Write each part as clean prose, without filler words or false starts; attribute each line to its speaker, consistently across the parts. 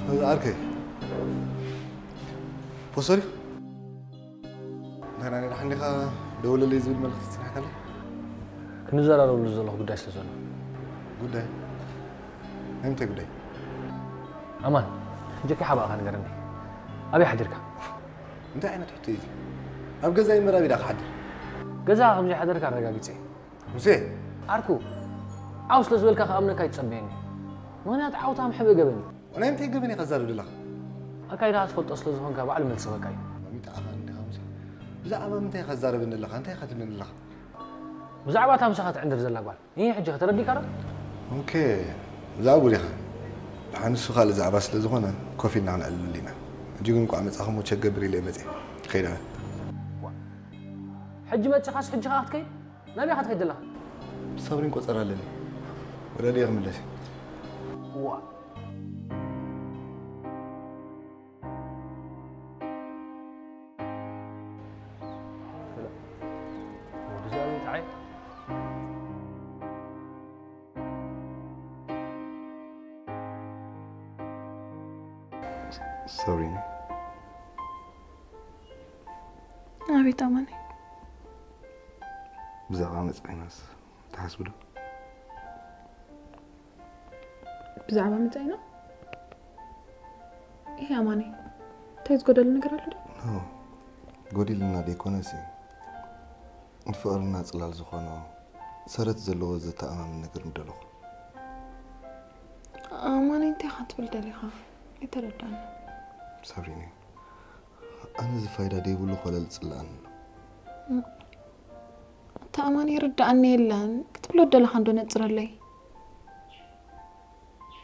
Speaker 1: هذا أركي بصري أنا راح نلقى دولة اللي يزول ملك تسمح عليه
Speaker 2: كنزل على ولزل قداش لزول
Speaker 1: قداي إمتى قداي
Speaker 2: أمان جاك حبا خان قرني أبي حدرك
Speaker 1: أنت عينك تحتاج أبقى زي مرة بيدك حدر
Speaker 2: جزاء خمسة حدرك على رجاجتي
Speaker 1: مسي
Speaker 2: أركو عاوز لزول كخ أمنك يتصبيني ما أنا تعاوت عم حب جبني
Speaker 1: وأنا إمتى جبني خزار لله
Speaker 2: أكيد هتفوت أصل زهون كبعل من سوا كاي
Speaker 1: متى أخذني خمسة زعما متى خزار بين الله أنت أخذت من الله
Speaker 2: بزعبات هم سخت عند رزق قبل هي حجة تردي كرا
Speaker 1: أوكي زعبوا لي خان حنسو خال زعباس لزهونا كوفينا عن اللينا جيكم عم تصاحبوا تشجبري لي مزي خيرها
Speaker 2: حج ما تخاص حج خاطر كاي نبي أخذ كيد الله
Speaker 1: صبرين كوصر لني ولا لي يغمل لسي
Speaker 2: وا
Speaker 1: sorry
Speaker 3: أبي تماني
Speaker 1: بزاف عامل عيناس تحسبوا
Speaker 3: بزعبة متعينة إيه أماني تايز قدل نقرأ له
Speaker 1: نو قولي لنا ديكونسي نفقرنا صلال زخانة سرت زلو زتا أمام نقر مدلوخ
Speaker 3: أماني انتي خانت بالدليخة يتردان
Speaker 1: صبريني أنا زفايدة دي بلو خلال صلان
Speaker 3: تأماني رد عني اللان كتبلو الدليخة دون يتصر لي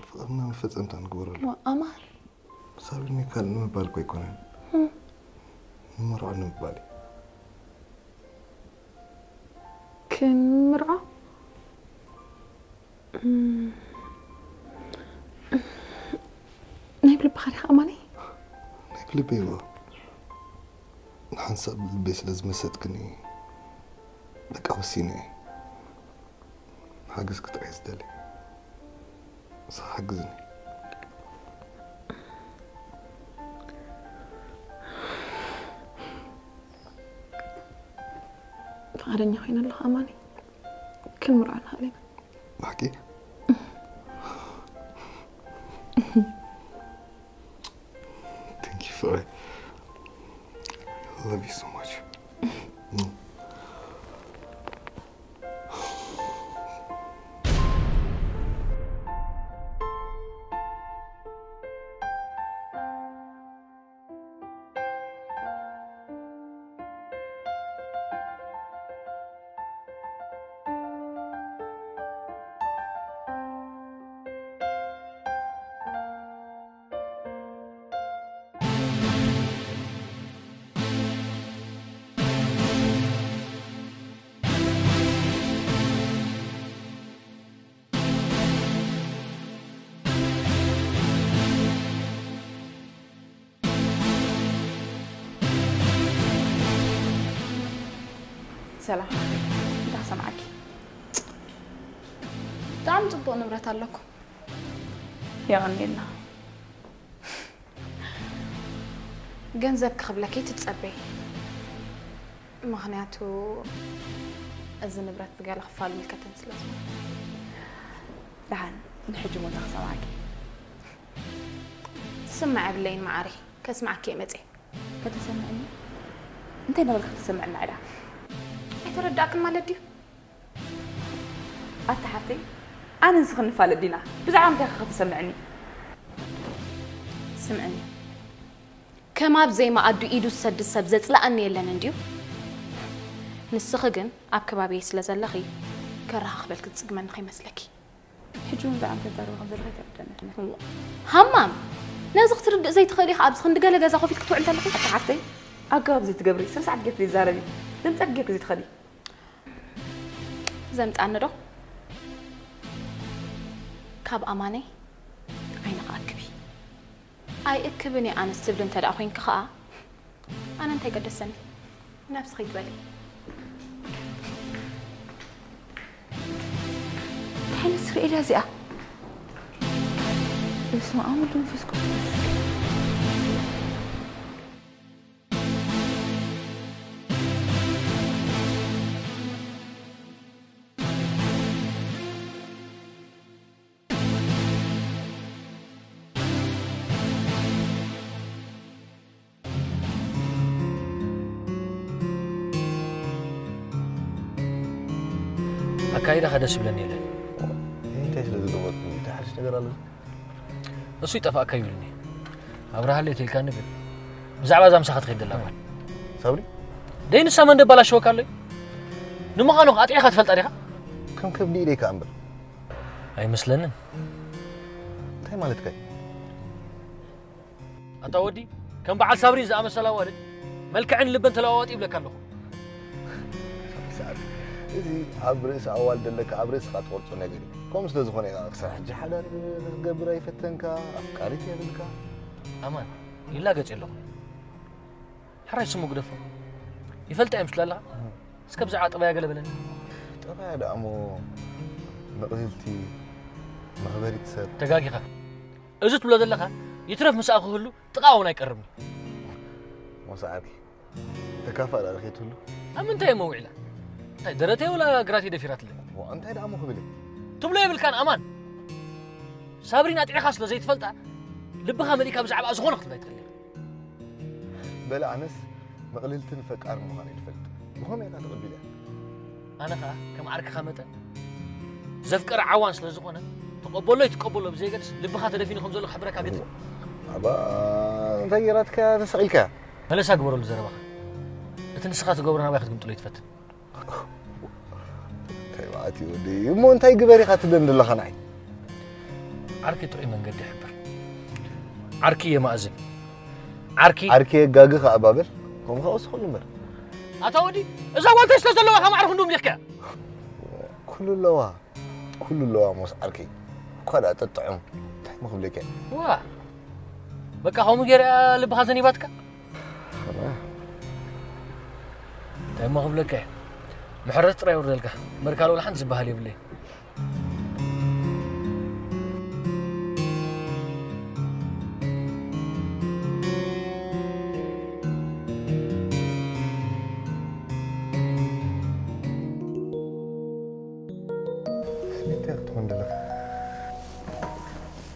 Speaker 1: فقرنا مفت أنت نقبر له
Speaker 3: أمان
Speaker 1: صبريني كان نمبالكو يكونين مرة نمبالي
Speaker 3: كن مرعى نايب لبخاري أماني
Speaker 1: نايب لبيوه نحنسب البيس لازم صدقني لك أوسيني حاجز كنت عايز دالي صح حجزني
Speaker 3: فغرني خين الله أماني كل مرة عنها عليك
Speaker 1: بحكي Thank you for it. I love you so much.
Speaker 3: سلام انت سامعكي تعم تبقوا نبرة لكم يا غنينا ገንዘብ ክኽብለኪ ትጸበይ ምክንያቱ እዚ ንብረት ብገለ ክፋል ምልከተን ስለዝኾነ دحن نحج موتا سمعك سمع بلين معري كسمعك يا متي كتسمعني انت نبغى تسمعنا على يترداك مالدي اتحفتي انا نسخن فالدينا بزعم تاخ تسمعني سمعني كما بزي ما ادو ايدو سد سبزت لاني يلن انديو نسخغن اب كبابي سلازلخي كره خبلك تصقمن خي مسلكي حجون بعم تدارو خبر غير همام نازق ترد زي تخلي ابز خند قال غازا خوفيك توعل تلخي اتحفتي اقاب زي تقبري سم ساعه قلت لي زاربي دمت اقيك زي تخلي زمت اندو كاب اماني عينك اكبي اي اكبني انا استبل انت اخوين كخا انا انت قدسني نفس خيت بالي حين اسرائيل هزئه اسمع عمودهم فيسكم
Speaker 2: أكايد هذا سبلني له.
Speaker 1: أنت إيش اللي تقول؟ أنت حاجة تقدر على.
Speaker 2: أصيت أفا أكايبلني. أبرها اللي تلك النبي. زعما زام سخط خيد الله.
Speaker 1: صبري.
Speaker 2: دين السمن دبلا شو كله. نما كانوا قاطع خد فلت عليها.
Speaker 1: كم كبدي إليك أمبر.
Speaker 2: أي مثلنا.
Speaker 1: هاي مالتك.
Speaker 2: أتودي كم بعد صبري زعما سلا والد. ملك عين لبن تلاوات يبلك له.
Speaker 1: إذا عبرس أول دلك عبرس خاطر نجري كم سلزخون يا أخي حج حدا قبره يفتنك أفكاري تيابلك
Speaker 2: أمان إلا قلت له حرج سمو قدفه يفلت أمس لا سكب زعات أبا يقلب لنا
Speaker 1: طبعا يا أمو مقلتي مخبري تسد
Speaker 2: تقاقي خا أزت بلاد لك يترف مساقه كله تقاونا يقربني
Speaker 1: مساعدك تكافأ على الخيط كله
Speaker 2: أم أنت يا موعلة طيب درتي ولا قراتي دفيرات لي
Speaker 1: وأنت هذا أمو خبلي
Speaker 2: تبلي بالكان أمان صابرين أتعي خاص لزي تفلتها لبها مليكا بزعب أزغون أخذ بيت خلي
Speaker 1: بلا أنس مقللتن فكار مخاني الفلت وهم يقع تقول بلي
Speaker 2: أنا خا كم عارك خامتا زفكر عوان سلزغونا تقبله يتقبله بزي قدس لبها تدفيني خمزة لك حبرك عبيت
Speaker 1: أبا غيرتك تسألك
Speaker 2: هلا ساقبروا الزربخ أتنسخات قبرنا باخذ قمت له يتفتن
Speaker 1: تايواتي ودي مو انتي قبري خاتدن دل خناي
Speaker 2: عركي طريق من قد يحبر عركي يا مأزم عركي
Speaker 1: قاقي خابابل هم خاص كل مر
Speaker 2: أتودي إذا قلت إيش لازم لوها ما أعرف إنهم يحكي
Speaker 1: كل اللواء موس عركي كذا تطعم ما خبلك
Speaker 2: واه بقى هم غير اللي بخزني باتك طيب ما خبلك محرر ترى يوردلك مركالو لحن زبها لي بلي
Speaker 1: سميتك تخندلك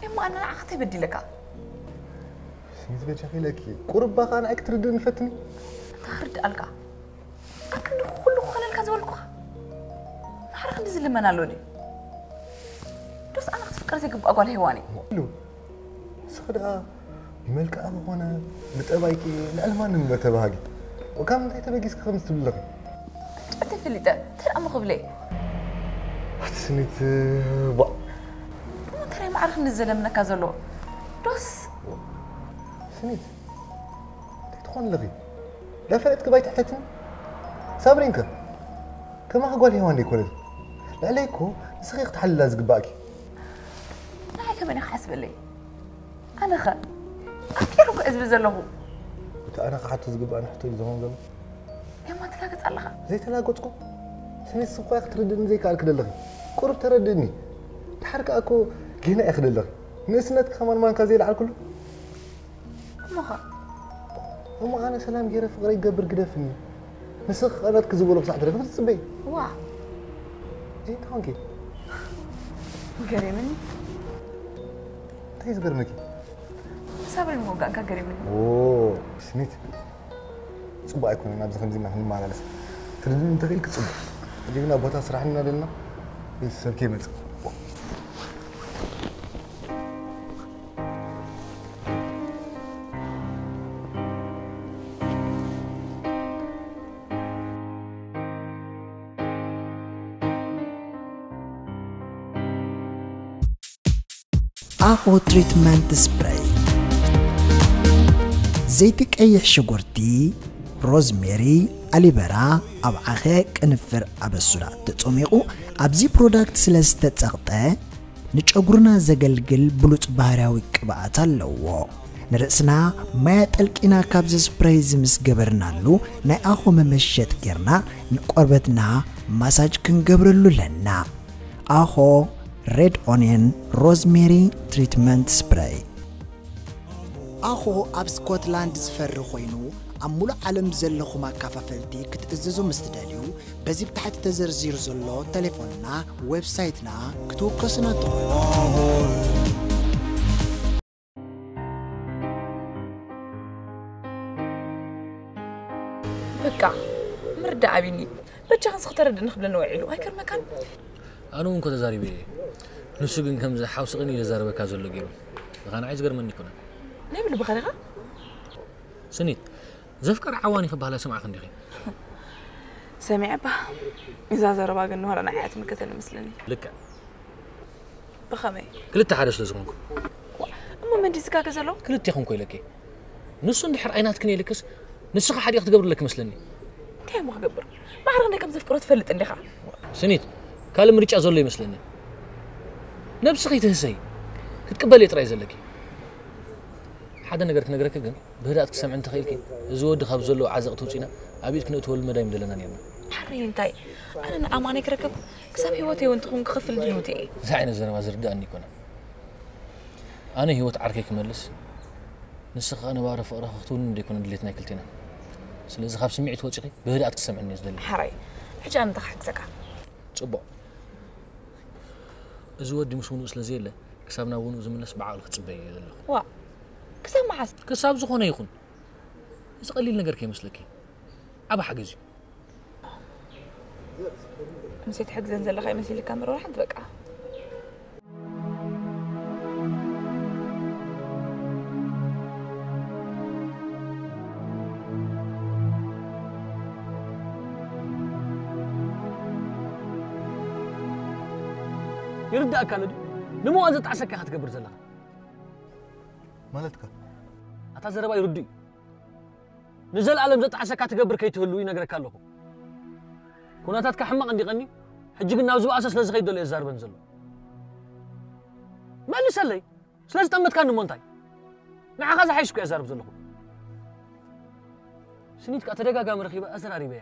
Speaker 3: إما أنا أعطي بدي لك
Speaker 1: سميت بيجي لك قرب بقى أنا أكتر دون فتني
Speaker 3: تهرد ألقى أكن كله خلال كذولكوا نحرق نزل لما نالودي بس أنا أفكر زي قبل أقول هواني
Speaker 1: لو صدق ملك أبو هنا بتأبايكي لألمان بتباهي وكم أنت تبغيس خمس تبلغ
Speaker 3: أنت في اللي ده ترى أما قبلي
Speaker 1: سنيت بق
Speaker 3: ما ترى ما أعرف نزل لما كذولو بس
Speaker 1: سنيت تدخل لغي لا فرقت كبايت حتتني صابرينك كما أقول هواني كولد لعليكو سخيق تحل لازق باكي
Speaker 3: لا كمان يحسب لي أنا خا أكيرو كأزب زلهو
Speaker 1: أنا قعدت زق بقى نحطي زمان زمان
Speaker 3: يا ما تلاقت الله
Speaker 1: زي تلاقتكم سنيت سقاق تردني زي قال كده لغي قرب تردني تحرك أكو هنا أخذ لغي نسنت كمان ما نكازيل على كله
Speaker 3: ما خا
Speaker 1: وما أنا سلام جيرة فقري قبر قدفني نسخ أنا تكذبوا لك صح ترى بس تصبي
Speaker 3: واه
Speaker 1: إيه تانكي
Speaker 3: قريمني
Speaker 1: تيز برمكي
Speaker 3: صابر الموقع قريمني
Speaker 1: أوه سنيت صبا يكون أنا بزخم زي ما هم معنا لسه تردين أنت غيرك صبا جينا بوتا سرحنا لنا بس كيمت
Speaker 4: أخو تريتمنت سبراي زيتك أي شجرتي روزميري أليبرا أو عخاك نفر أبسولا تتوميقو أبزي برودكت سلسة تغطى نتشغرنا زغلغل بلوت بهراوي كبعات اللوو نرأسنا ما يتلقينا كابز سبراي زمس قبرنالو ناي أخو ممشيت كيرنا نقربتنا مساج كنقبرلو لنا أخو red onion rosemary treatment spray أخو أب سكوتلاند زفر خوينو أمول عالم زلخو ما كافافلتي كتأززو مستداليو بزي بتحت تزرزير زلو تليفوننا ويب سايتنا كتو قسنا
Speaker 5: بكا مرد عبيني بتشخص خطر نخبل نوعيلو هاي كر مكان
Speaker 2: أنا ممكن تزاري بيه نسوقن كم زي حاوس غني لزاربه كازو لقيرو غانا عايز غير مني كنا
Speaker 5: نعمل بخارقة
Speaker 2: سنيت زفكر عواني خبها سمع خندي
Speaker 5: سامع با إذا زربا قلنا هلا نحيات من كتل مسلني
Speaker 2: لك
Speaker 5: بخمي
Speaker 2: كلت حارس لازمكم
Speaker 5: أما من دي سكاكة زلو
Speaker 2: كلت يخون كويلكي نص ندحر عينات كني لكس نسخ حد ياخذ قبر لك مسلني
Speaker 5: كيف ما قبر ما عرفنا كم زفكرات فلت عندي خا
Speaker 2: سنيت كلام ريتش أزول لي مسلني نفس خيته هسي كتقبلي تراي زلكي حدا نقرك جن بهدأت تسمع أنت خيلك زود خاب زلو عزق توصينا أبيك نقول المدايم دلنا نيرنا
Speaker 5: حرين تاي أنا أماني كركب كسب هوتي وأنت خون خف الجنوتي
Speaker 2: زعين الزنا ما زرد أني كنا أنا هوت عركك ملص نسخ أنا بعرف أروح أختون دي كنا دليتنا كلتنا سلزق خاب سمعت وجهي بهدأت تسمع الناس دلنا
Speaker 5: حري حاجة أنا ضحك زكا
Speaker 2: صبع زود دي مسونو سلزيله كسبنا ونو زمنس بعقل خصبي
Speaker 5: وا كسب معس
Speaker 2: كسب زخونه يخون إذا قليل نجر كي مسلكي أبا حجزي
Speaker 5: نسيت حق زنزل لغاية مسيل الكاميرا راح نتبقى
Speaker 2: يرد أكلد نمو أنت تعسك يا هتكبر زلها
Speaker 1: مالتك
Speaker 2: أتزرب يردي نزل على مزت عسك هتكبر كي تهلوي نجرك الله كنا تاتك حمق عندي غني حجي قلنا وزو أساس لازم يدل إزار بنزله ما اللي سلي سلاز تمت كان مونتاي نع غاز حيشكو إزار بنزله سنيتك أترجع قام رخيبة أزر عريبة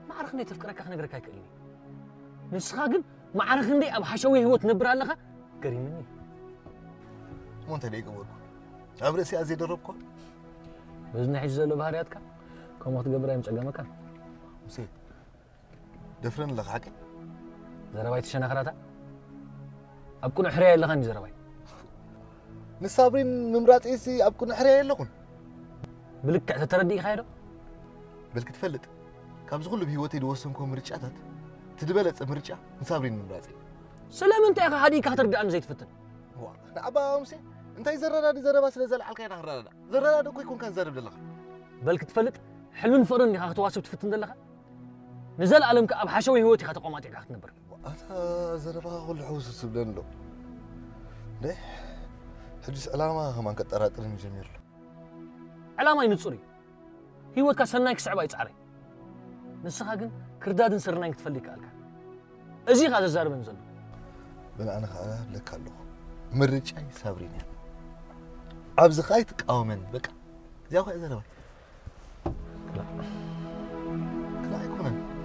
Speaker 2: ما عرفني تفكرك أخنا نجرك هيكلني نسخاقن ما عرفني أب حشوي هو تنبر لها كريمني
Speaker 1: مونت ليك أبوك أبرسي أزيد الربكو
Speaker 2: بزنا حج زلو بهارياتك كم وقت قبل يوم تجمع مكان
Speaker 1: مسيت دفرن لك حكي
Speaker 2: زرباي تشنا خراتا أبكون حرية اللي خاني زرباي
Speaker 1: نصابرين ممرات إيسي أبكون حرية لكم
Speaker 2: بلك تتردي خيره
Speaker 1: بلك تفلت كابز كله بهوتي دوسنكم مرجعات تدبلت مرجع نصابرين ممراتي
Speaker 2: سلام أنت يا أخي هديك هترجع أنا زي تفتن
Speaker 1: هو نعبا مسي أنت يزرنا دي زربا سلزل حلقة نهرنا زرنا دو يكون كان زرب لله
Speaker 2: بلك تفلت حلم فرني خا تواصل تفتن دلها نزل علمك أب حشوي هوتي خا تقوماتك خا تنبر
Speaker 1: أتا زربا كل حوس سبلن له ده حدث علامة كمان كترات المجمير له
Speaker 2: علامة ينصري هوت كسرناك صعبة يتعري نسخاقن كردادن سرناك تفليك قالك أزي هذا زار بنزل
Speaker 1: بل أنا خا لك له مرجعي صابرين يعني عبز خايتك قومن بك زي أخوي زربا كلا يكونن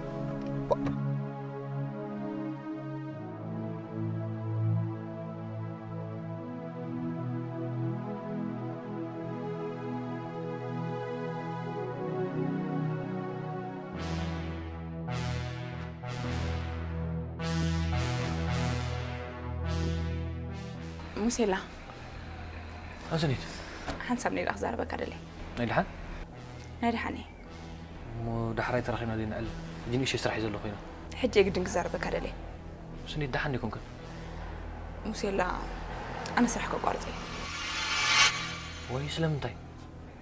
Speaker 5: مسيلا
Speaker 2: أزنيت
Speaker 5: حنسبني الأخزار بكرلي
Speaker 2: نيلها
Speaker 5: نريحني
Speaker 2: مو دحري ترخينا دي نقل جيني شي سرح يزلو خوينا
Speaker 5: حجي يقدن كزار بكرلي
Speaker 2: سنيت دحني كونك
Speaker 5: مسيلا أنا سرحك قارتي
Speaker 2: وي سلامتاي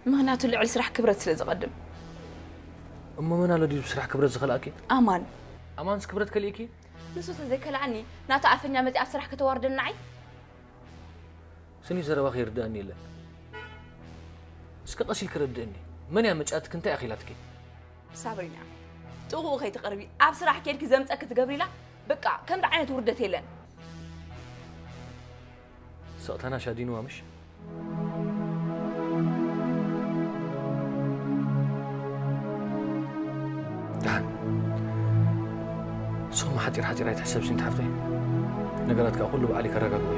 Speaker 5: مهناتو اللي على سرح كبرت سلز قدم
Speaker 2: أما من على دي سرح كبرت زخلاكي
Speaker 5: أمان
Speaker 2: سكبرت كليكي
Speaker 3: نسوت زي كلعني ناتو عفنيا متي أسرح كتوارد النعي
Speaker 2: سني زربا خير داني لا اسك قسيل كردني من يا مجاتك انت اخيلاتك
Speaker 5: صابرينا تقو خي تقربي ابصراح كيلك زمصك تقبري لا بقى كم عينت وردت يلن
Speaker 2: سقطنا شادين وامش دهن سو ما حد يحسب سنت حفتي ነገራትካ ኩሉ ባዕሊ ከረጋግዑ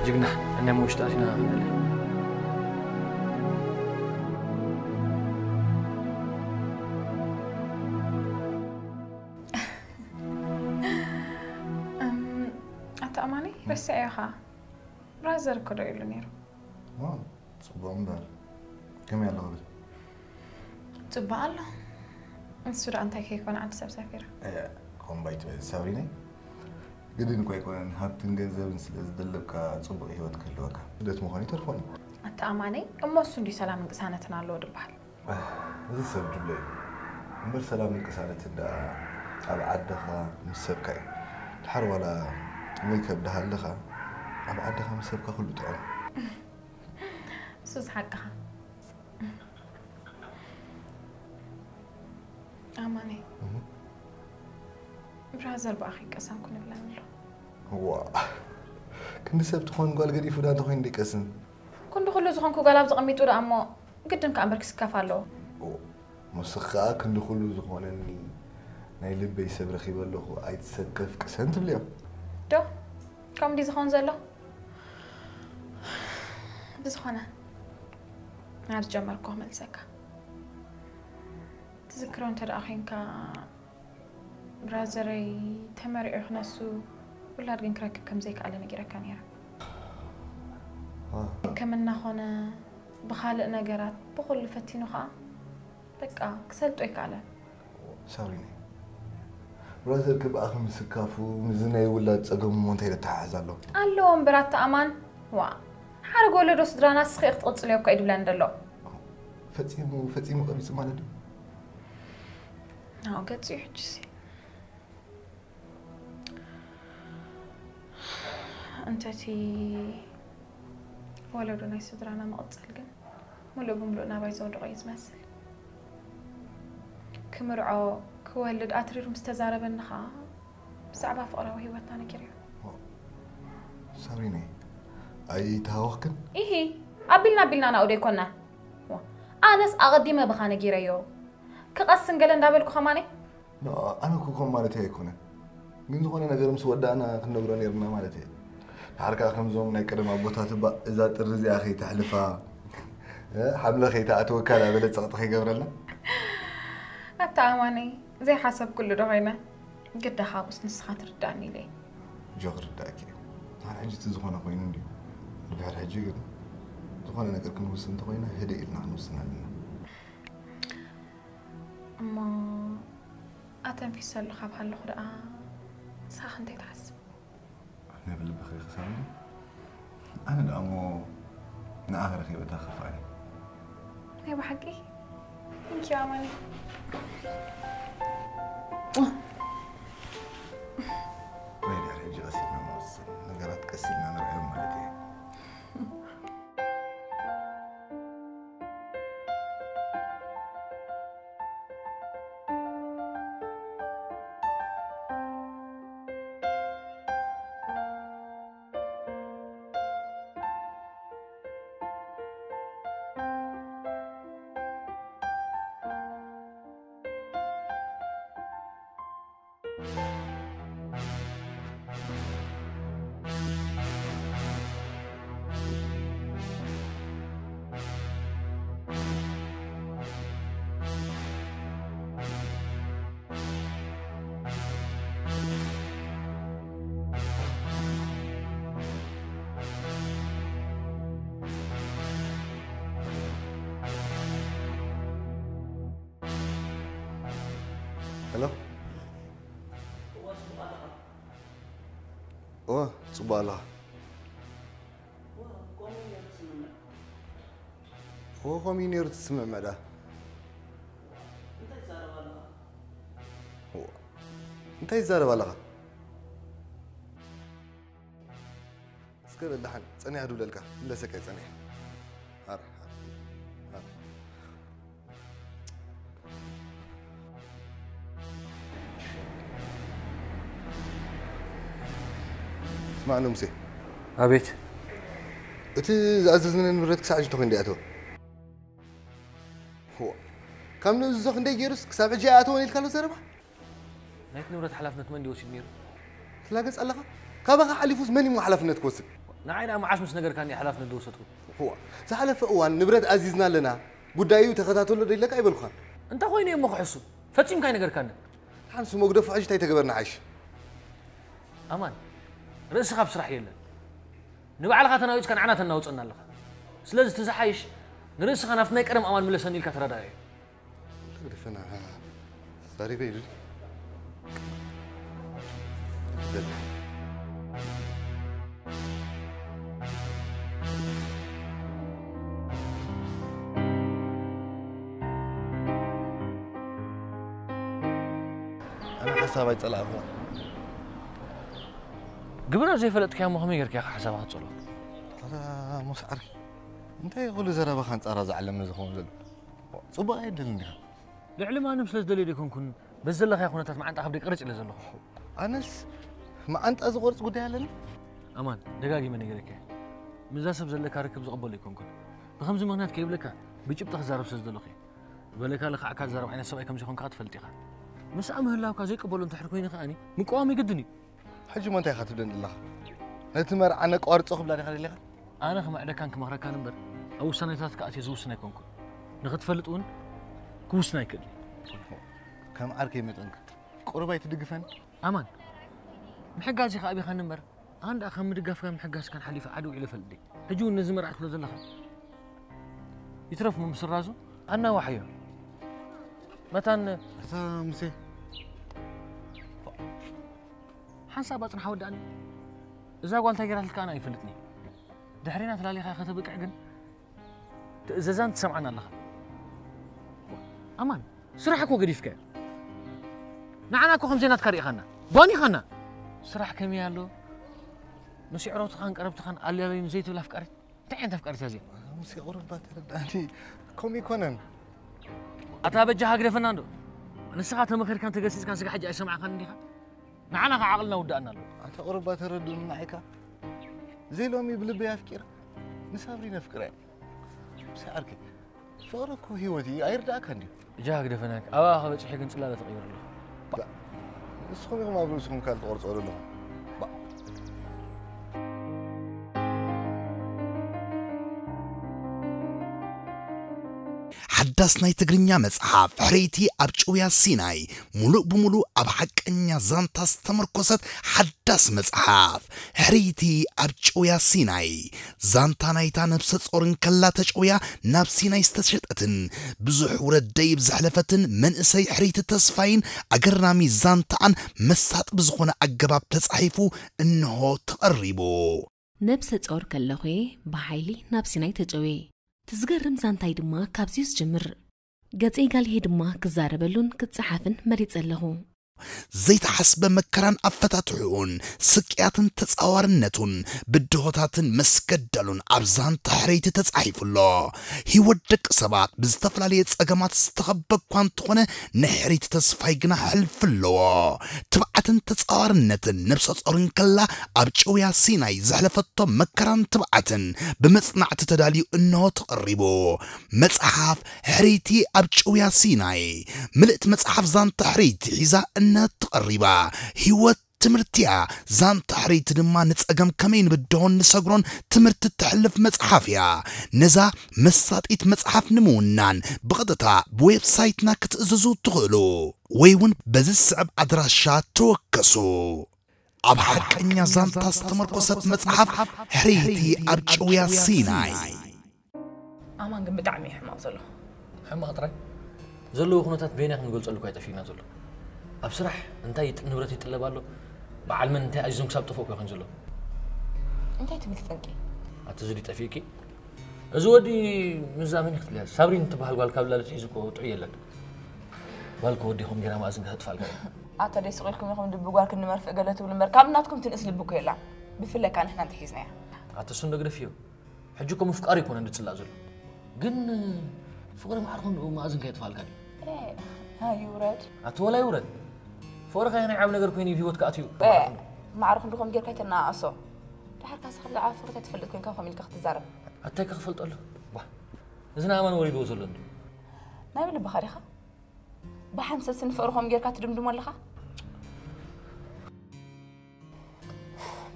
Speaker 2: ጅግና እኛ መውሽጣትና ክንለ
Speaker 6: أتأماني بس إياها برازر كده يقولوا نيرو
Speaker 1: صبوا مبار كم يلا قبل
Speaker 6: تبع الله السورة أنت هيك يكون عند سفيرة
Speaker 1: كم بيت ساويني قدين كوي كون هابتن جنزب نسلز دلك صبوا هيوت كلوكا بدأت مخاني تلفوني
Speaker 6: أتأماني أما سندي سلام نقصانتنا لو دبحل
Speaker 1: هذا السبب جبلي مبر سلام نقصانتنا على عدها مسبكاي الحر ولا ويكب ده اللخا أبعدها مسبكة كله تعب
Speaker 6: سوز حقها أماني برازر بأخي قسم كنا بلانلو
Speaker 1: هو كنت سبت خون قال قدي فلان تخوين دي قسم
Speaker 6: كنت خلو زخون كو قلاب زقميتو دا أمو قدن كأمبرك سكافالو
Speaker 1: مسخا كنت خلو زخون اني ناي لبي سبر خيبر له ايت سكف قسم تبليو
Speaker 6: دو كم دي زخون زلو بزخونه عاد جمركم ملسكا تذكرون ترى أخين كا برازري تمر إخنسو ولا أرجع كراك كم زيك على نجرا كانيرا كملنا هنا بخالق نجارات بقول فتينو خا بقى كسلت إيك على
Speaker 1: ساوريني برازر كب آخر مسكافو مزناي ولا تسقم منتهي لتحزالو
Speaker 6: اللهم برات أمان وا حرق ولا دوس درانا سخيخ تقص ليو كايد بلاندلو
Speaker 1: فتيمو قبيس مالدو
Speaker 6: قد يحجزي أنت تي ولا دونا يسدرانا ما أتصل ملو بملونا بايزو دغيز مسل كمرعو كولد أترير مستزارب النخا بسعبا فقرا وهي واتانا كريو
Speaker 1: ساريني أي تهوخكن؟
Speaker 6: إيه قبلنا أنا أودي كنا أنس أقدمه بخانة جيريو كقصن قال ندابلكو خماني؟
Speaker 1: لا أنا كوكم مالتي هيكونه من زمان أنا غير مسودة أنا كنا براني رنا مالتي حركة خمسون نكرم أبوتها تبى إذا ترزي أخي تحلفها حملة أخي تأتوكل على بلد سقط أخي قبرنا
Speaker 6: التعاوني زي حسب كل رغينا قد حابس نسخة ترداني لي
Speaker 1: جغر الداكي أنا حجي تزخون أخوين دي البحر حجي قد زخون أنا كركن وسنت أخوينا هدي إلنا نوصلنا لنا
Speaker 6: أما أتم في سل خاب هالخدعة صح أنت تحسب
Speaker 1: أنا بالله بخير خسارني أنا دامو من آخر أخي بتأخر فاني
Speaker 6: هي بحقي إنك يا أماني
Speaker 1: وين يا رجال غسيلنا موصل نقرأت كسلنا نرعيهم مالتي هلو صبالا هو قومين يرد تسمع معنا انت يزار بالغ اسكر اللحن صني هدو للك لا سكاي صني هار اسمعني موسى
Speaker 2: أبيت
Speaker 1: أنت عززنا نبرد ساعة تخون دياتو هو كم نزخ ندي جيرس كسابع جاءتو ونيل كانوا زربا
Speaker 2: نايت نورة حلفنا 8 وش مير
Speaker 1: تلاقي أسألها كابا حليفوس مني مو حلفنا تكوسك
Speaker 2: نعينا معاش مس نجر كان يحلفنا دوستكم
Speaker 1: هو سحلف اوان نبرت عزيزنا لنا غدايو تخاتاتلو ديلك ايبلخان
Speaker 2: انت خويني مو خحسو فتيم كاي نجر كان
Speaker 1: حنسو مقدف عيش تاي تجبرنا عيش
Speaker 2: امان رأس خاب سرح يلا نبع لك تناويج كان عنا تناوصنا لك سلاز تزحيش نرس خنا في نيقرم امان ملسني لك ترداي
Speaker 1: غرفنا ساري بيجي أنا حسابي طلع هو
Speaker 2: قبل زي فلتك يا مخمي غيرك يا حسابها تصلو
Speaker 1: هذا مسعر انت يقول زربا خان صار زعلم زخون زل صبا يدلني
Speaker 2: العلم انا مسلز دليل يكون كن بزلخ يا خونتات مع انت خبدي قرص الى زلخ
Speaker 1: انس ما انت ازغرص غدي علن
Speaker 2: امان دغاغي من غيرك مزاسب زلك ركب زقبل يكون كن بخمس مغنات كيبلك بجبت تزارب سز دلخي بلك لك عكا زرب عين سباي كم زخون كتفلتيخ مس امهلاو كازي قبلون تحركوين خاني مقوام يقدني
Speaker 1: حجي ما انت خاتدن الله نتمر عنا قارص خبل على خليها
Speaker 2: انا خما عدا كان كمهرا كان نبر او سنتات كاتي زوسنا يكون كن نختفلطون كوسنا يكل
Speaker 1: كم عركي متنك قرباي تدقفن
Speaker 2: امان محجاجي خابي خان نمبر عند اخ مدقف محجاج كان حليف عدو الى فلدي هجو نزمر عتلو زلخ يترف من مسرازو انا وحيا متان
Speaker 1: سامسي
Speaker 2: حساب اصنح وداني اذا قال تايرات لك انا يفلتني دحرينا تلالي خا كتبقع كن تزازان تسمعنا الله امان سرحك وقريفك نعنا كو خمزينات كاري خنا باني خنا سرح كم يالو مسيعروت خان قربت خان علي زيت ولا فكرت انت انت فكرت هذه
Speaker 1: موسي قربات رداني كومي كونن
Speaker 2: اتا بجها غرفنا ندو نسخه تمخير كان تجسس كان سغ حاجه يسمع خان ديخا نعنا عقلنا ودانا له
Speaker 1: اتا قربات ردون معيكا زي لومي بلبي افكر نسابري نفكر سعرك فوركو هيوتي ايرداك عندي
Speaker 2: جها غرفناك ابا خو بصحي كن صلاله تغير له
Speaker 1: نسخم ما بلسكم كان تقرص له
Speaker 7: حداس ناي تغرينيا مصحف حريتي ابچويا سيناي ملو بملو اب حقنيا زانتاس تمركوست حداس مصحف حريتي ابچويا سيناي زانتا نايتا نفس صورن كلا تچويا ناب سيناي استشطتن بزح وردي بزحلفتن منسي حريت تسفاين اغرنامي زانتان مساط بزخونه اغباب تصحيفو انه تقريبو
Speaker 8: نفس صور كلخي بحيلي ناب سيناي تچوي تزغرم زانتاي دما كابزيس جمر قصي قال هي دما كزاربلون كتصحافن مريت زلهو
Speaker 7: زيت حسب مكران أفتاتعون سكياتن تتصاورنتون بدهوتاتن مسكدلون عبزان تحريت تتصحيف الله هيودك سبات بزتفلالية أقامات استخبق كوانتخونة نحريت تصفايقنا حلف الله تبعتن تتصاورنتن نفسه تصورن كلا أبجويا سيناي زحلفتو مكران تبعتن بمصنع تتداليو إنه تقربو مصحف حريتي أبجويا سيناي ملئت مصحف زان تحريت حيزا تقريبا هيوت تمرتيا زان تحريت دما نصقم كمين بدون نسغرون تمرت تحلف مصحافيا نزا مساطيت مصحف نمونان بقدتا بويب سايتنا كتززو تخلو ويون بزسعب ادراشات توكسو اب حقنيا زان تستمرقصت مصحف حريتي ابچويا سيناي
Speaker 5: امان كن بتعمي حماق زلو
Speaker 2: حماق طري زلو خنوتات بينك نقول صلو كايتفينا زلو أبصرح أنتي نبرتي تلبالو بعلم أنتي أجزم كسب تفوق يا خنزلو
Speaker 5: أنتي تبي تفنكي
Speaker 2: أتزري تفيكي أزودي مزامين اختلاف صابرين تبهال قال كابلا تحيزكو تعيلك بالكو وديهم جرا ما أزن كهتفعل كذا
Speaker 5: أتدري سؤالكم يا خم دبوا كن مرف قالت ولا مركب ناتكم تنقص لبوك يلا بفلا كان إحنا تحيزنا
Speaker 2: أتسون نقرفيو حجوكم مفكر يكون عند تسلازل جن فقر ما عرفون ما أزن كهتفعل كذا
Speaker 5: إيه ها يورد
Speaker 2: أتولا يورد فورك هنا عامل نقر كوني في وقت كاتيو
Speaker 5: إيه ما عرفون لكم جير كيتنا أصو تحرك أسخر عارف فرت تفلت كون كان خميل كخت زارب
Speaker 2: حتى كخفلت الله واه إذا أمان وليد وصل لندن
Speaker 5: نايم البخاريخة بحن سلسن فورهم جير كات دمدم ولا خا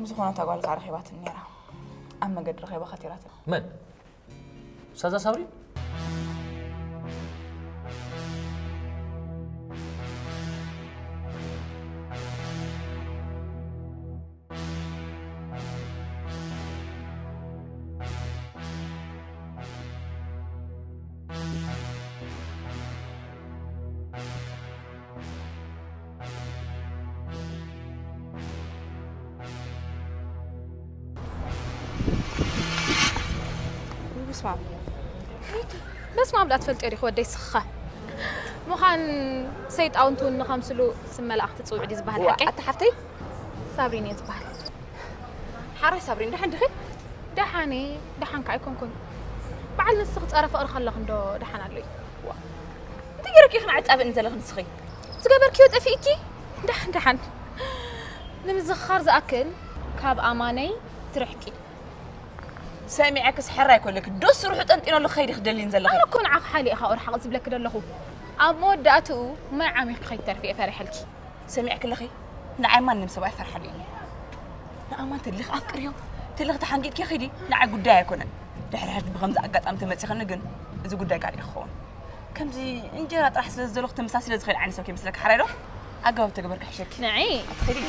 Speaker 5: مزخونه تقول كار خيبات النيرة أما قد رخيبة خطيرات
Speaker 2: من؟ أستاذة صبري؟
Speaker 6: بس ما بدأت فلت أريخ ودي سخة مخان سيد أونتون نخمسلو سمى لأخت تصوب عدي زبها الحكي
Speaker 5: أتحفتي؟
Speaker 6: صابرين يزبها
Speaker 5: حاري صابرين دحان دخل؟
Speaker 6: دحان كايكون كون بعد نسخت أعرف أرخل لخن دو دحان علي
Speaker 5: تجرك يخن عت أبن زلخ نسخي
Speaker 6: تجبر كيوت أفيكي دحان نمزخر زأكل كاب أماني ترحكي
Speaker 5: سامي عكس حراي كلك دوس روحت أنت إنه الخير يخدلين زلخي
Speaker 6: أنا كون عق حالي أخا حق زبلك كده له أمود داتو ما عم يخي ترفيه فرح لك
Speaker 5: سامي عكل لخي نعم ما نمسوا فرح لي نعم ما تلخ أفكر يوم تلخ تحنجيت يا خيدي نعم قداي كونن دحر بغمز أقط أم تمسي خلنا جن إذا قداي قال يخون كم زي إنجرات راح سلز زلخ تمساسي لزخيل عن سوكي مثلك حريرو أجاوب تجبرك حشرك
Speaker 6: نعي
Speaker 5: أتخيلي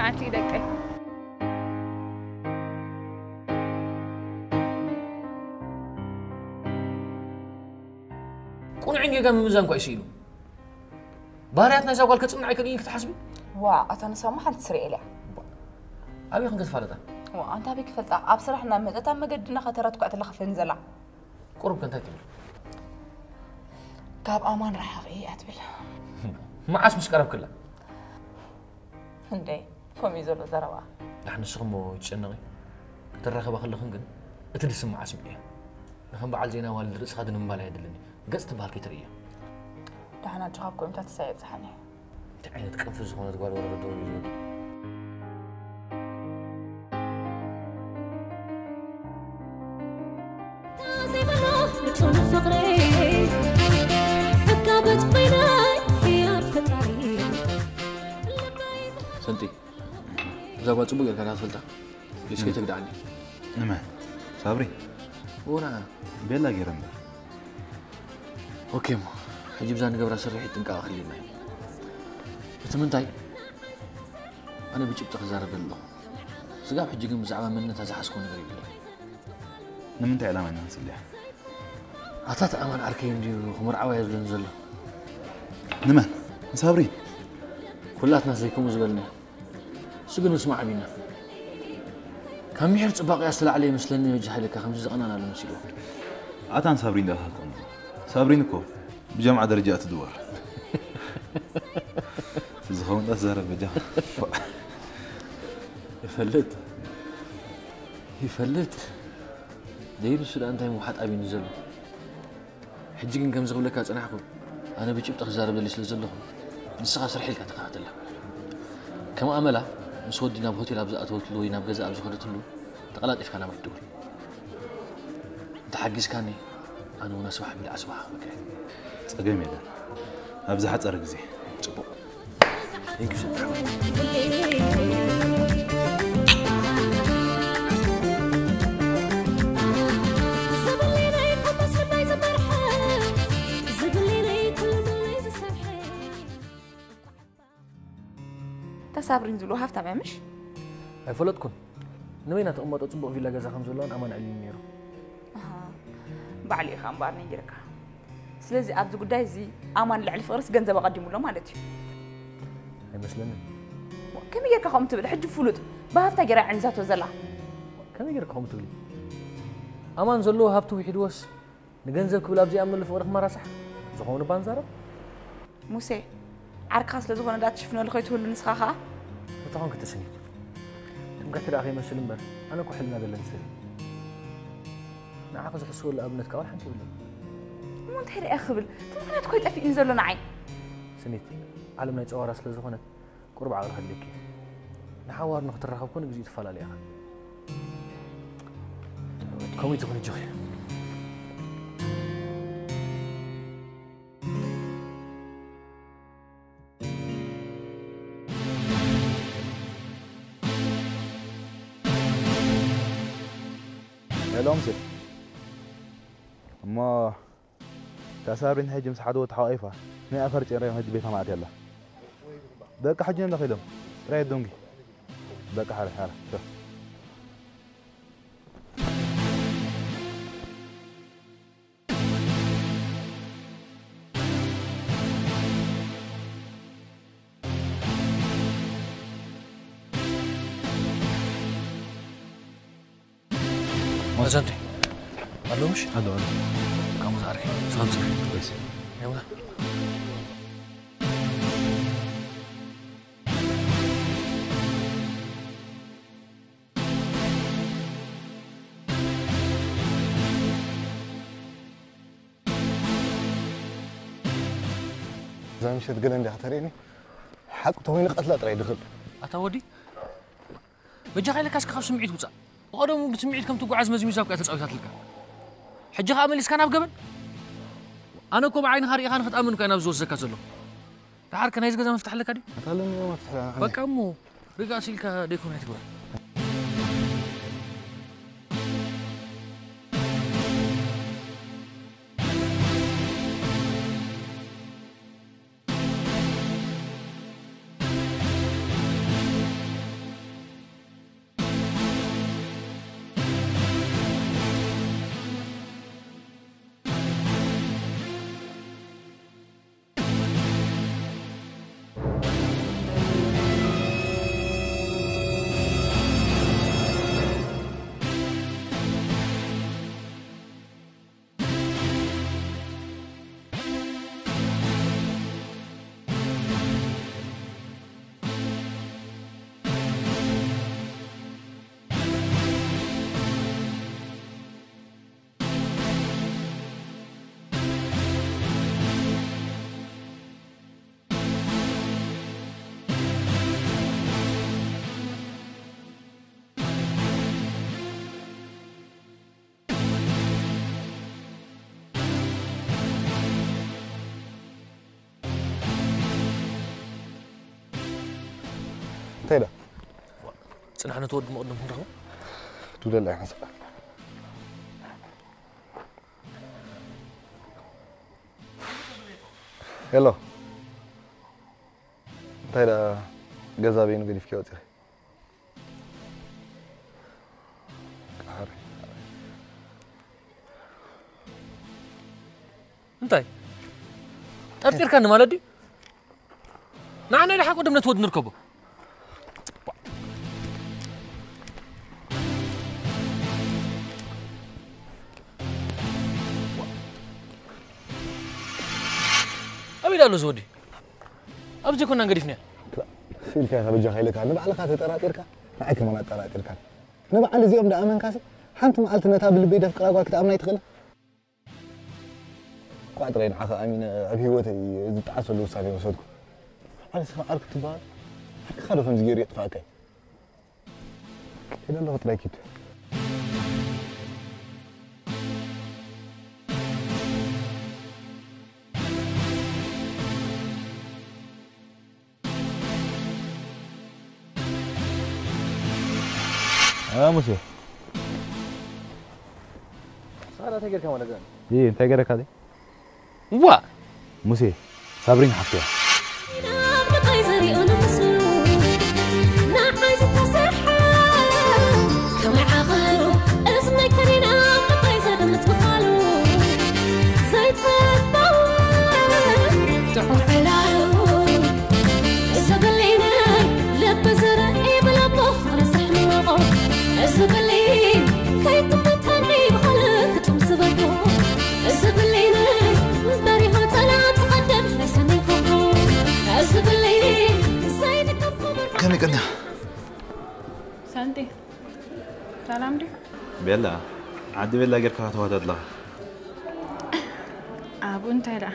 Speaker 6: ما عندي دقة
Speaker 2: كون عندي قام ميزان كويس يلو باريات ناس أقول كتسمع عيك اللي تحسبي
Speaker 5: أنا سامع حد تسرع لي
Speaker 2: أبي خنقت فلتا
Speaker 5: أنت أبيك فلتا أبصراحة نعم أنت ما قد نخاطرات قعدت لخ في نزلع
Speaker 2: قرب كنت هتقول
Speaker 5: كاب أمان راح أغير أتبل
Speaker 2: ما عاش مش قرب كله
Speaker 5: هندي كم يزول زروا
Speaker 2: نحن الشغم يتشنغي ترخب أخلي خنقن أتدي ما عاش بيه نحن بعد زينا والرئيس خادن مبالي يدلني قصت بهالكترية
Speaker 5: دحنا جوابكم إمتى تساعد صحني
Speaker 2: تعيني تقفز هون تقول ورا الدور يزود سنتي زاوات صبوغ كان فلتا ليش كي تقدعني
Speaker 9: نما صابري
Speaker 2: ونا
Speaker 9: بيلا غيرمبر
Speaker 2: اوكي مو حجيب زان قبر سريح تنقا خلينا بتمنتاي انا بجيب تخزار بالله سقاب حجي قم زعما من تزحسكون غريب
Speaker 9: نمنتاي علامه نسلح
Speaker 2: أتات أمان أركين ديو خمر عوايز بنزل
Speaker 9: نما صابري
Speaker 2: كلاتنا زيكم زبلنا سجن اسمع بينا كم يحرص باقي أسأل عليه مثلني وجه لك خمس أنا لا نسيله
Speaker 9: أتان صابرين ده هالكون صابرينكو بجامعة درجات دوار زخون ده زهرة بجامعة
Speaker 2: يفلت دير السودان أنت موحد أبي نزل حجيكن كم زغب لك أصنعكم أنا بجيب تخزار بدل يسلزلهم نسخة سرحيل كتقعد له كما أمله مسودينا بهوتيل أبزأت وتلو يناب جزء أبز خدت له تقلات إفكار مردول تحجز كاني أنا وناس واحد بالأسواح مكان
Speaker 9: تقيم يدا أبز حد أرجزي
Speaker 2: تبو ينكش
Speaker 5: صابرين زلو هاف تمامش
Speaker 2: فلتكن نوينا تأمة تطبق في لجزء خمسولون أمان علي ميرو
Speaker 5: بعلي خام بارني جركا سلازي أبز قداي زي أمان لعلي فرس جنزة بقدم له مالتي
Speaker 2: هاي مسلمة
Speaker 5: كم يجركا خام تبل حج فلوت بهاف تجرا عن ذاته زلا
Speaker 2: كم يجركا خام تبلي أمان زلو هابتو وحيد وس نجنزة كل أبزي أمن اللي فورك مرة صح زخون بانزارو
Speaker 5: موسى عركاس لزخون دات شفنا اللي خيته اللي نسخها
Speaker 2: طبعاً كنت سنيد مقعد تلاقي مسلم بر أنا كحلنا بالنسل نعاقز حصول لأبنة كار حنتي ولا
Speaker 5: مو انت هري أخبل تمكن تكون تأفي إنزل لنا عين
Speaker 2: سنيد علمنا يتصور أصل زخونة قرب على هديك نحاول نختار رخاب كون جزيت فلا ليها كومي تكون الجوي
Speaker 9: هلو مسي اما تسابرين هجي مسحدو تحايفه ني افرج ريم هجي بيتها معت يلا دقه حجنا دخيلهم راي دونجي دقه حاله شوف
Speaker 2: مازنتي الو مش
Speaker 9: الو
Speaker 2: كم زارك صوت
Speaker 9: كويس
Speaker 2: يلا
Speaker 1: زي مش تقول عندي خطريني حق توين قتله طري دخل
Speaker 2: اتودي بجا خيلك اسك خاف سمعيت وصا وقدم سمعيت كم تقعز مزي ميزاب كاع تصاويتات لك حجي خا مليس كان ابقبن انا كو بعين خاري خان ختامن كان ابزو زكا زلو دحر كان يزغزا مفتح لك دي
Speaker 1: قالوا ما فتح
Speaker 2: بقى مو رجع سيلك ديكونيت تقول
Speaker 1: تيلا
Speaker 2: صنعنا تود مقدم هندرو
Speaker 1: تود لا حسب يلا تيلا جزابين قدي في كيوتي
Speaker 2: انتي طرطير كان مالدي نحن اللي حق قدمنا تود نركبه أبي لا لزودي أبدي كنا نقريفنا
Speaker 1: لا سيل كذا بجا خيلك أنا بعلك هذا تراتيرك معك ما تراتيرك أنا بعلي زي أبدا أمن كاسب حنت ما قلت نتاب اللي بيدك قراقة كتاب ما يتغلى قاعد رين عخا أمين أبي هو تي تعسل وصاري وصدق على سمع أرك تبار خلوا فم زجير يطفاكي كده الله تلاقيت
Speaker 9: موسى
Speaker 2: صار تاجر كم ولا زين
Speaker 9: ايه انت جارك هذه
Speaker 2: وا
Speaker 9: موسى صابرين حفتها
Speaker 7: كم يقلنا
Speaker 5: سانتي سلام دي
Speaker 9: بيلا عدي بيلا غير كفاته هذا لا
Speaker 5: ابو انت لا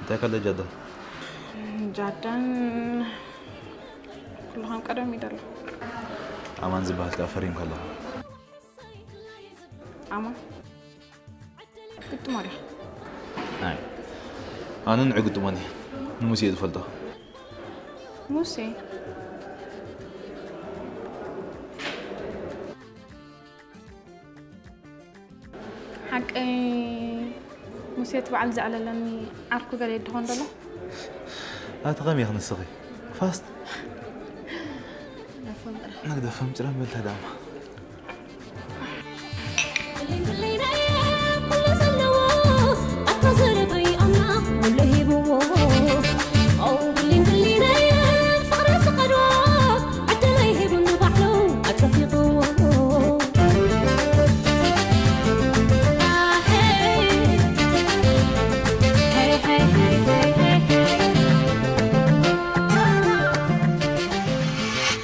Speaker 9: انت كله جدا
Speaker 5: جدان كلهم قدم يدل
Speaker 9: امان زبال كافرين كلها
Speaker 5: اما كنت مريح
Speaker 9: نعم انا نعقد ماني موسى يدفلته
Speaker 5: موسى
Speaker 3: موسيت بعل زعللني عاركو قال يدهون دلا
Speaker 9: أتغمي يا نصغي فاست نقدر فهمت راه ملت هذا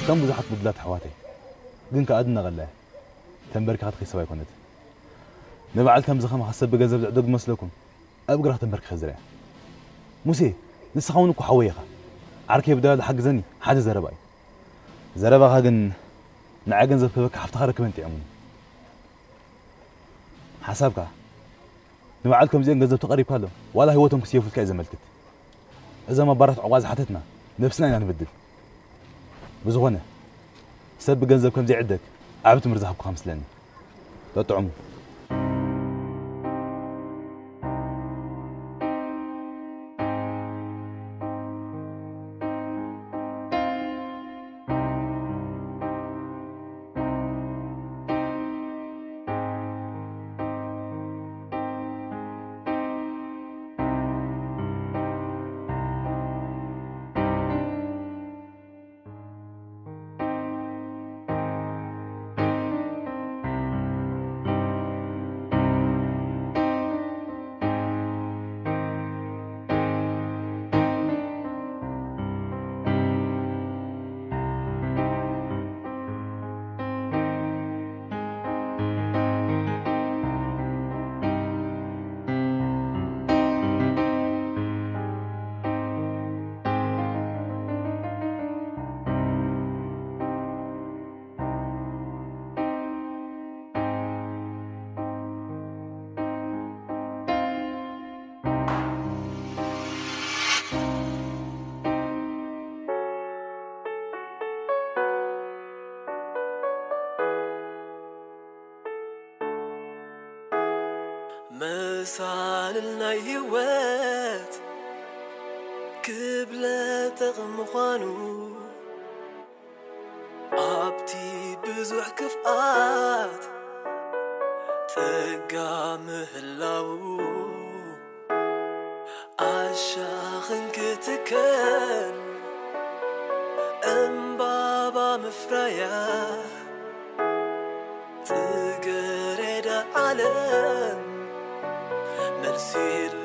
Speaker 9: كم بزحت بدلات حواتي قنك أدنى غلا تنبرك هاتخي سوا يكونت نبعل كم زخم حسب بجذب دق مسلكم أبقى راح تنبرك خزرع موسي نسخونك وحويخة عركي بدال حق زني حاجة زرباي زربا هاجن نعجن زبكك حفتخرك من تعمون حسابك نبعلكم زين جذب تقريب هذا ولا هوتهم كسيف الكاي زملكت إذا ما برت عواز حتتنا نفسنا نبدل بزغنة سب جنزب كم زي عدك عبت مرزح بخمس لين لا طعم
Speaker 10: مسال النيوات كبلة تغمخانو عبتي بزوح كفقات تقام هلاو عشاخن كتكن بابا مفريا تقرد عالم مرسيل